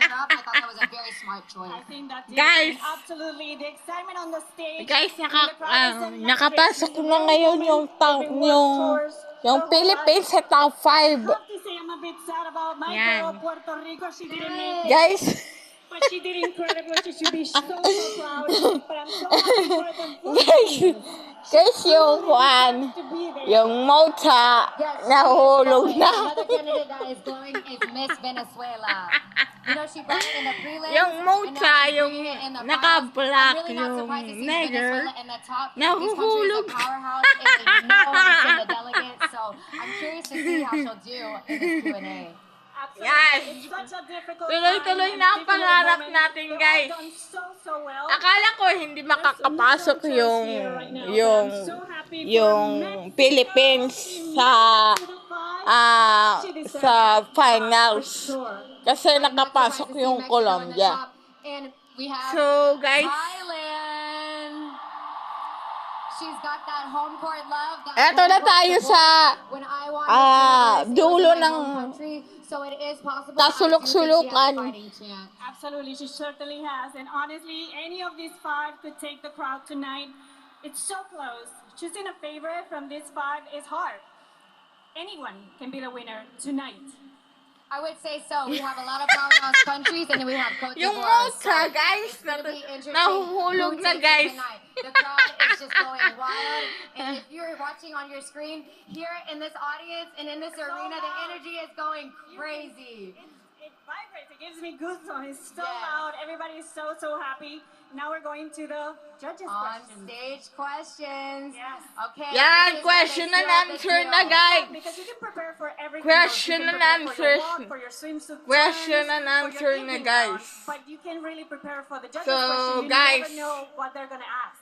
runner-up. I thought that was a very smart choice. I think that is Guys. absolutely the excitement on the stage. Guys, in the crowd is nakapasok electric. na ngayon yung They've been world tours yung their whole Philippines sa life. top 5. I have to say I'm a bit sad about my Yan. girl, Puerto Rico. She didn't make it. Guys, But she did incredible. She should be so proud. But I'm so happy for them. guys, yung yung Mota, nahulog na. Another candidate that is going is Miss Venezuela. You know, she brought it in the prelims. Yung Mota, and now she's yung bringing it in the naka-black, finals. I'm really not yung surprised to see nigger, Venezuela in the top. This country is nahuhulog. a powerhouse, and they know it's in the delegates. So I'm curious to see how she'll do in this Q&A. Absolutely. Yes. It's such a difficult Tuloy-tuloy time na ang and pangarap difficult natin, moment. guys. They've all done so well. Akala ko hindi makakapasok yung Philippines sa finals. Kasi nakapasok yung Colombia. And we have So, guys, Thailand. She's got that home court love. eto na tayo sa when I wanted dulo ng so it is possible. kasulok-sulukan. Absolutely, she certainly has. And honestly, any of these five could take the crowd tonight. It's so close. Choosing a favorite from these five is hard. Anyone can be the winner tonight. I would say so. We have a lot of powerhouse countries, and then we have Cote Yung d'Ivoire. Mota, guys, nahuhulog na, guys. The crowd is just going wild. And if you're watching on your screen, here in this audience and in this arena, the energy is going crazy. It vibrates. It gives me goosebumps. It's so Yes. loud. Everybody is so happy. Now we're going to the judges' On questions. stage questions. Yes. Okay. Yan, this is question when and they seal the answer deal. na, guys. Because you can prepare for everything Question else. You and can prepare answers. for your walk, for your swimsuit Question turns, and for answer your na, evening guys. gown. But you can really prepare for the judges' So, question. You guys, never know what they're gonna ask.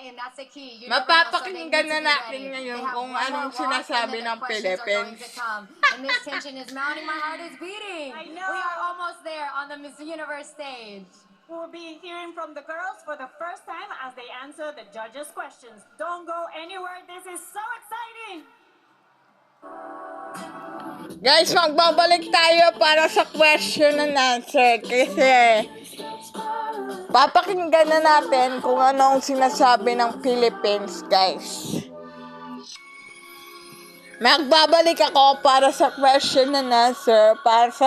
And that's the key. You never know, so they Mapapakinggan need to na be natin ready. ngayon They have kung one more anong walk, sinasabi and then ng the questions are going Philippines. to come. And this tension is mounting. My heart is beating. I know. We are almost there on the Miss Universe stage. We'll be hearing from the girls for the first time as they answer the judges' questions. Don't go anywhere. This is so exciting. Guys, magbabalik tayo para sa question and answer kasi papakinggan na natin kung anong sinasabi ng Philippines, guys. Magbabalik ako para sa question and answer para sa